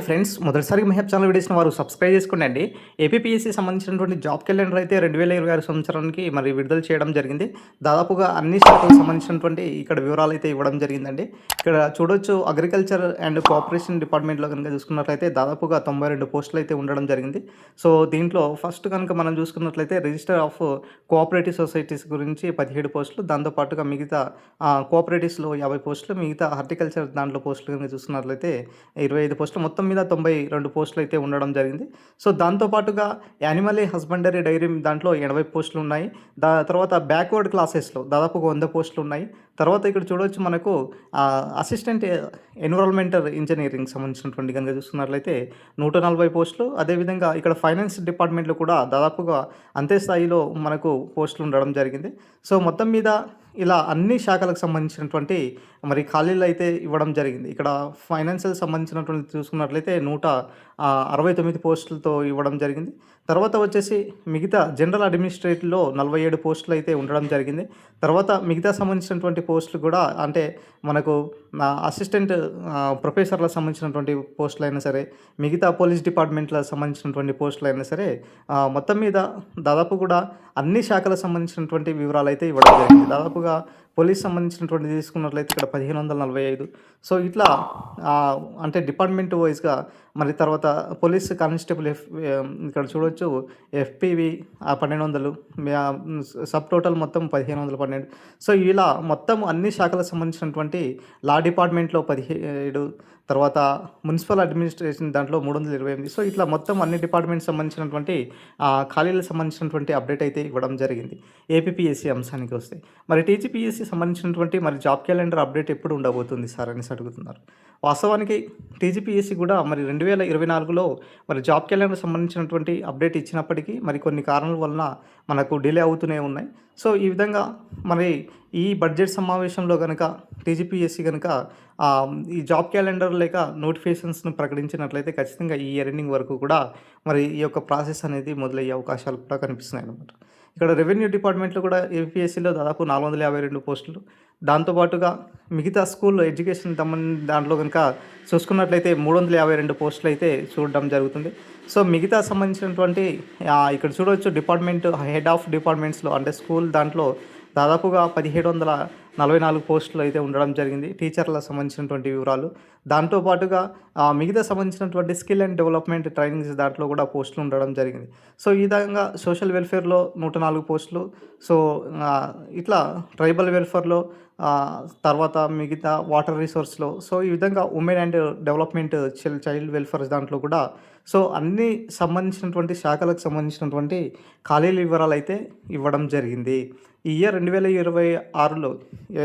Hi friends, మొదటిసారిగా Mehab channel వీడియోస్‌ని వారు సబ్స్క్రైబ్ చేసుకోండి. ఏపీపీఎస్సీ సంబంధించినటువంటి జాబ్ క్యాలెండర్ అయితే 2026 సంవత్సరానికి మరి విడుదల చేయడం జరిగింది. దాదాపుగా అన్ని శాఖలకు సంబంధించినటువంటి ఇక్కడ వివరాలైతే ఇవ్వడం జరిగిందండి. ఇక్కడ చూడొచ్చు, అగ్రికల్చర్ అండ్ కోఆపరేషన్ డిపార్ట్మెంట్‌లో కనుక చూసుకున్నట్లయితే దాదాపుగా 92 పోస్టులు అయితే ఉండడం జరిగింది. సో దీంట్లో ఫస్ట్ కనుక మనం చూసుకున్నట్లయితే రిజిస్టర్ ఆఫ్ కోఆపరేటివ్ సొసైటీస్ గురించి 17 పోస్టులు, దాంతో పాటుగా మిగతా కోఆపరేటివ్స్‌లో 50 పోస్టులు, మిగతా హార్టికల్చర్ దాంట్లో పోస్టులు కనుక చూసుకున్నట్లయితే 25 పోస్టులు, మొత్తం మీద 92 పోస్టులు అయితే ఉండడం జరిగింది. సో దాంతో పాటుగా యానిమల్ హస్బెండరీ డైరీ దాంట్లో 80 పోస్టులు ఉన్నాయి. తర్వాత బ్యాక్వర్డ్ క్లాసెస్‌లో దాదాపుగా 100 పోస్టులు ఉన్నాయి. తర్వాత ఇక్కడ చూడవచ్చు, మనకు అసిస్టెంట్ ఎన్విరాన్మెంటల్ ఇంజనీరింగ్ సంబంధించినటువంటి కనుక చూసుకున్నట్లయితే 140 పోస్టులు. అదేవిధంగా ఇక్కడ ఫైనాన్స్ డిపార్ట్మెంట్లో కూడా దాదాపుగా అంతే స్థాయిలో మనకు పోస్టులు ఉండడం జరిగింది. సో మొత్తం మీద ఇలా అన్ని శాఖలకు సంబంధించినటువంటి మరి ఖాళీలు అయితే ఇవ్వడం జరిగింది. ఇక్కడ ఫైనాన్షియల్ సంబంధించినటువంటి చూసుకున్నట్లయితే 169 పోస్టులతో ఇవ్వడం జరిగింది. తర్వాత వచ్చేసి మిగతా జనరల్ అడ్మినిస్ట్రేటివ్లో 47 పోస్టులు అయితే ఉండడం జరిగింది. తర్వాత మిగతా సంబంధించినటువంటి పోస్టులు కూడా, అంటే మనకు అసిస్టెంట్ ప్రొఫెసర్లకు సంబంధించినటువంటి పోస్టులు అయినా సరే, మిగతా పోలీస్ డిపార్ట్మెంట్లకు సంబంధించినటువంటి పోస్టులు అయినా సరే, మొత్తం మీద దాదాపు కూడా అన్ని శాఖలకు సంబంధించినటువంటి వివరాలు అయితే ఇవ్వడం జరిగింది. దాదాపుగా పోలీస్ సంబంధించినటువంటి తీసుకున్నట్లయితే ఇక్కడ 1545. సో ఇట్లా అంటే డిపార్ట్మెంట్ వైజ్గా మరి తర్వాత పోలీస్ కానిస్టేబుల్ ఇక్కడ చూడవచ్చు, ఎఫ్పివి 1200, సబ్ టోటల్ మొత్తం 1512. సో ఇలా మొత్తం అన్ని శాఖలకు సంబంధించినటువంటి లా డిపార్ట్మెంట్లో 17, తర్వాత మున్సిపల్ అడ్మినిస్ట్రేషన్ దాంట్లో 328. సో ఇట్లా మొత్తం అన్ని డిపార్ట్మెంట్స్ సంబంధించినటువంటి ఖాళీలకు సంబంధించినటువంటి అప్డేట్ అయితే ఇవ్వడం జరిగింది. ఏపీపీఎస్సీ అంశానికి వస్తే మరి టీజీపీఎస్సీ సంబంధించినటువంటి మరి జాబ్ క్యాలెండర్ అప్డేట్ ఎప్పుడు ఉండబోతుంది సార్ అనేసి అడుగుతున్నారు. వాస్తవానికి టీజీపీఎస్సీ కూడా మరి 2024లో మరి జాబ్ క్యాలెండర్ సంబంధించినటువంటి అప్డేట్ ఇచ్చినప్పటికీ మరి కొన్ని కారణాల వలన మనకు డిలే అవుతూనే ఉన్నాయి. సో ఈ విధంగా మరి ఈ బడ్జెట్ సమావేశంలో కనుక టీజీపీఎస్సీ కనుక ఈ జాబ్ క్యాలెండర్ లేక నోటిఫికేషన్స్ను ప్రకటించినట్లయితే ఖచ్చితంగా ఈ ఇయర్ ఎండింగ్ వరకు కూడా మరి ఈ యొక్క ప్రాసెస్ అనేది మొదలయ్యే అవకాశాలు కూడా కనిపిస్తున్నాయి అన్నమాట. ఇక్కడ రెవెన్యూ డిపార్ట్మెంట్లో కూడా ఏపీఎస్సీలో దాదాపు 452 పోస్టులు, దాంతోపాటుగా మిగతా స్కూల్ ఎడ్యుకేషన్ దాంట్లో కనుక చూసుకున్నట్లయితే 352 పోస్టులు అయితే చూడడం జరుగుతుంది. సో మిగతా సంబంధించినటువంటి ఇక్కడ చూడవచ్చు, డిపార్ట్మెంట్ హెడ్ ఆఫ్ డిపార్ట్మెంట్స్లో అంటే స్కూల్ దాంట్లో దాదాపుగా 1744 పోస్టులు అయితే ఉండడం జరిగింది. టీచర్లకు సంబంధించినటువంటి వివరాలు, దాంతోపాటుగా మిగతా సంబంధించినటువంటి స్కిల్ అండ్ డెవలప్మెంట్ ట్రైనింగ్స్ దాంట్లో కూడా పోస్టులు ఉండడం జరిగింది. సో ఈ విధంగా సోషల్ వెల్ఫేర్లో 104 పోస్టులు, సో ఇట్లా ట్రైబల్ వెల్ఫేర్లో, తర్వాత మిగతా వాటర్ రిసోర్స్లో, సో ఈ విధంగా women and development child welfare దాంట్లో కూడా, సో అన్ని సంబంధించినటువంటి శాఖలకు సంబంధించినటువంటి ఖాళీల వివరాలు అయితే ఇవ్వడం జరిగింది. ఈ ఇయర్ 2026లో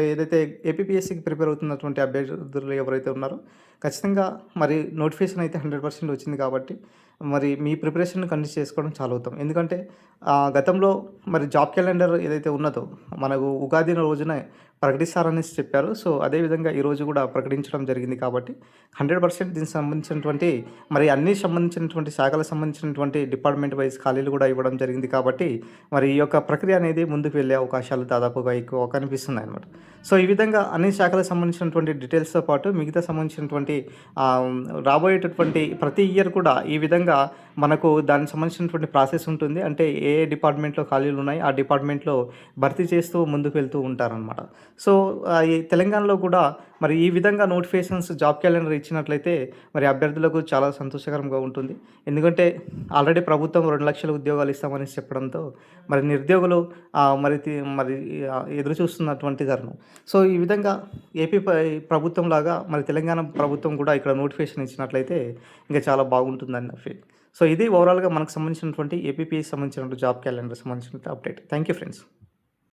ఏదైతే ఏపీపీఎస్సీకి ప్రిపేర్ అవుతున్నటువంటి అభ్యర్థులు ఎవరైతే ఉన్నారో ఖచ్చితంగా మరి నోటిఫికేషన్ అయితే 100% వచ్చింది. కాబట్టి మరి మీ ప్రిపరేషన్ కంటిన్యూ చేసుకోవడం చాలా ఉత్తమం. ఎందుకంటే గతంలో మరి జాబ్ క్యాలెండర్ ఏదైతే ఉన్నదో మనకు ఉగాది రోజునే ప్రకటిస్తారనేసి చెప్పారు. సో అదేవిధంగా ఈరోజు కూడా ప్రకటించడం జరిగింది. కాబట్టి 100% దీనికి సంబంధించినటువంటి మరి అన్ని సంబంధించినటువంటి శాఖలకు సంబంధించినటువంటి డిపార్ట్మెంట్ వైజ్ ఖాళీలు కూడా ఇవ్వడం జరిగింది. కాబట్టి మరి ఈ యొక్క ప్రక్రియ అనేది ముందుకు వెళ్ళే అవకాశాలు దాదాపుగా ఎక్కువ కనిపిస్తున్నాయి అన్నమాట. సో ఈ విధంగా అన్ని శాఖలకు సంబంధించినటువంటి డీటెయిల్స్తో పాటు మిగతా సంబంధించినటువంటి రాబోయేటటువంటి ప్రతి ఇయర్ కూడా ఈ విధంగా మనకు దానికి సంబంధించినటువంటి ప్రాసెస్ ఉంటుంది. అంటే ఏ డిపార్ట్మెంట్లో ఖాళీలు ఉన్నాయి ఆ డిపార్ట్మెంట్లో భర్తీ చేస్తూ ముందుకు వెళ్తూ ఉంటారనమాట. సో ఈ తెలంగాణలో కూడా మరి ఈ విధంగా నోటిఫికేషన్స్ జాబ్ క్యాలెండర్ ఇచ్చినట్లయితే మరి అభ్యర్థులకు చాలా సంతోషకరంగా ఉంటుంది. ఎందుకంటే ఆల్రెడీ ప్రభుత్వం 2 లక్షల ఉద్యోగాలు ఇస్తామని చెప్పడంతో మరి నిరుద్యోగులు మరి ఎదురు చూస్తున్నటువంటి తరుణం. సో ఈ విధంగా ఏపీ ప్రభుత్వం లాగా మరి తెలంగాణ ప్రభుత్వం కూడా ఇక్కడ నోటిఫికేషన్ ఇచ్చినట్లయితే ఇంకా చాలా బాగుంటుందని నా ఫీల్. సో ఇది ఓవరాల్గా మనకు సంబంధించినటువంటి ఏపీపీఎస్సీ సంబంధించినటువంటి జాబ్ క్యాలెండర్ సంబంధించిన అప్డేట్. Thank you friends.